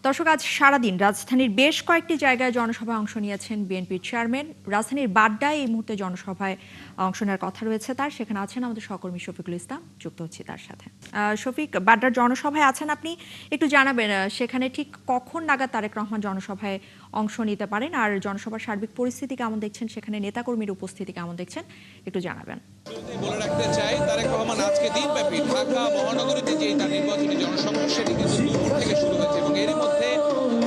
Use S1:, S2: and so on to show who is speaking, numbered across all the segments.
S1: দর্শক, আজ সারাদিন রাজধানীর বেশ কয়েকটি জায়গায় জনসভায় অংশ নিয়েছেন বিএনপির চেয়ারম্যান। রাজধানীর বাড্ডায় এই মুহূর্তে জনসভায় অংশ নেওয়ার কথা রয়েছে তার। সেখানে আছেন আমাদের সহকর্মী শফিকুল ইসলাম, যুক্ত হচ্ছি তার সাথে। শফিক, বাড্ডার জনসভায় আছেন আপনি, একটু জানাবেন সেখানে ঠিক কখন নাগাদ তারেক রহমান জনসভায় অংশ নিতে পারেন, আর জনসভার সার্বিক পরিস্থিতি কেমন দেখছেন, সেখানে নেতাকর্মীর উপস্থিতি কেমন দেখছেন, একটু জানাবেন।
S2: বলে রাখতে চাই, তারেক রহমান আজকে দিনব্যাপী ঢাকা মহানগরীতে যে তার নির্বাচনী জনসভা সেটি কিন্তু দুপুর থেকে শুরু হয়েছে এবং এরই মধ্যে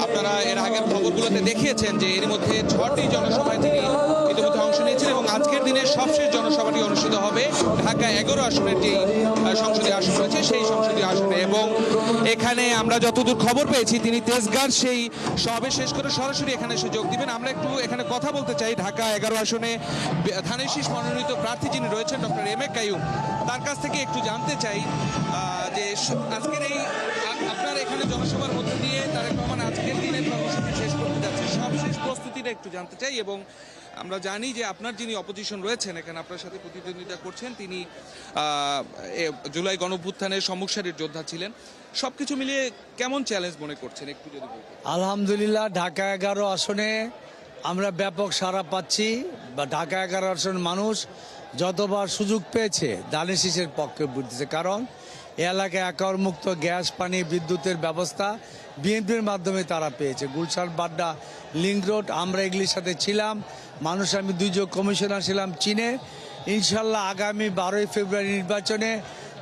S2: আপনারা এর আগের খবরগুলোতে দেখিয়েছেন যে এর মধ্যে 6টি জনসভায় তিনি ইতিমধ্যে অংশ নিয়েছেন এবং আজকের দিনের সবশেষ জনসভাটি অনুষ্ঠিত হবে ঢাকা 11 আসনের যে সংসদীয় আসন রয়েছে সেই সংসদীয় আসনে। এবং এখানে আমরা যতদূর খবর পেয়েছি তিনি তেজগাঁর সেই সবে শেষ করে সরাসরি এখানে এসে যোগ দিবেন। আমরা একটু এখানে কথা বলতে চাই ঢাকা 11 আসনে ধানের শীষ মনোনীত প্রার্থী যিনি রয়েছেন ডক্টর এম এ কাইয়ুম, তার কাছ থেকে একটু জানতে চাই যে আজকের এই আপনার এখানে জনসভার মধ্যে দিয়ে তারেক রহমান আজকের দিনের কর্মসূচি শেষ করতে যাচ্ছে, সবশেষ প্রস্তুতিটা একটু জানতে চাই। এবং আমরা জানি যে আপনার যিনি অপোজিশন রয়েছেন এখানে আপনার সাথে প্রতিদ্বন্দ্বিতা করছেন, তিনি জুলাই গণঅভ্যুত্থানের সম্মুখ সারির যোদ্ধা ছিলেন। সবকিছু মিলিয়ে কেমন চ্যালেঞ্জ মনে করছেন একটু যদি বলতেন।
S3: আলহামদুলিল্লাহ, ঢাকা 11 আসনে আমরা ব্যাপক সাড়া পাচ্ছি। বা ঢাকা 11 আসন মানুষ যতবার সুযোগ পেয়েছে ধানের শীষের পক্ষে ভোট দিয়েছে, কারণ এ এলাকায় একর মুক্ত গ্যাস, পানি, বিদ্যুতের ব্যবস্থা বিএনপির মাধ্যমে তারা পেয়েছে। গুলশান, বাড্ডা, লিংক রোড, আমরা এগুলির সাথে ছিলাম। মানুষ, আমি দুইজন কমিশনার ছিলাম চীনে। ইনশাল্লাহ আগামী 12ই ফেব্রুয়ারি নির্বাচনে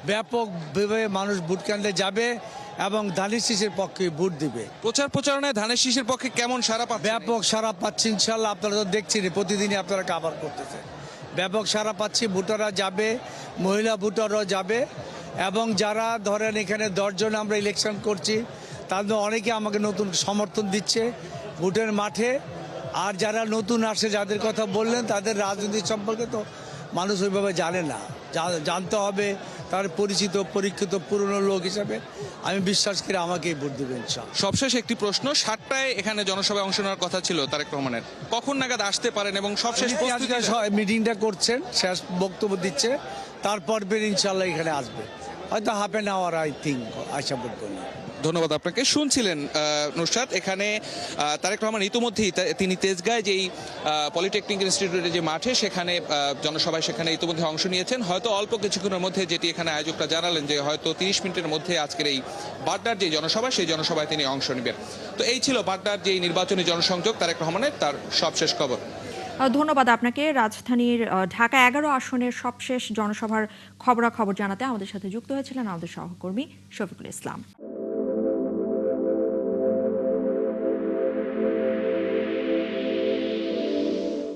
S3: ব্যাপকভাবে মানুষ ভোট কেন্দ্রে যাবে এবং ধানের শীষের পক্ষে ভোট দিবে।
S2: প্রচারণায় ধানের শীষের পক্ষে কেমন সারা পাচ্ছেন?
S3: ব্যাপক সারা পাচ্ছি ইনশাল্লাহ। আপনারা তো দেখছেন প্রতিদিনই আপনারা কাভার করতেছেন। ব্যাপক সারা পাচ্ছি, ভোটাররা যাবে, মহিলা ভোটাররাও যাবে। এবং যারা ধরেন এখানে 10 জন আমরা ইলেকশন করছি, তাদের অনেকে আমাকে নতুন সমর্থন দিচ্ছে ভোটের মাঠে। আর যারা নতুন আসে, যাদের কথা বললেন, তাদের রাজনীতি সম্পর্কে তো মানুষ ওইভাবে জানে না, জানতে হবে। তার পরিচিত পরীক্ষিত পুরনো লোক হিসাবে আমি বিশ্বাস করি আমাকেই ভোট দেবেন।
S2: সবশেষ একটি প্রশ্ন, 7টায় এখানে জনসভায় অংশ নেওয়ার কথা ছিল তারেক রহমানের, কখন নাগাদ আসতে পারেন? এবং সবশেষ
S3: মিটিংটা করছেন, শেষ বক্তব্য দিচ্ছে, তারপর বের ইনশাল্লাহ এখানে আসবে, হয়তো half an hour I think আশা করবেন।
S2: ধন্যবাদ আপনাকে। শুনছিলেন নুসরাত, এখানে তারেক রহমান ইতিমধ্যেই তিনি তেজগাঁয় যেই পলিটেকনিক ইনস্টিটিউটের যে মাঠে সেখানে জনসভায় সেখানে ইতিমধ্যে অংশ নিয়েছেন। হয়তো অল্প কিছুক্ষণের মধ্যে, যেটি এখানে আয়োজকরা জানালেন, যে হয়তো 30 মিনিটের মধ্যে আজকের এই বাড্ডার যে জনসভা সেই জনসভায় তিনি অংশ নেবেন। তো এই ছিল বাড্ডার যেই নির্বাচনী জনসংযোগ তারেক রহমানের, তার সবশেষ খবর।
S1: ধন্যবাদ আপনাকে। রাজধানীর ঢাকা 11 আসনের সবশেষ জনসভার খবরাখবর জানাতে আমাদের সাথে যুক্ত হয়েছিলেন আমাদের সহকর্মী শফিকুল ইসলাম।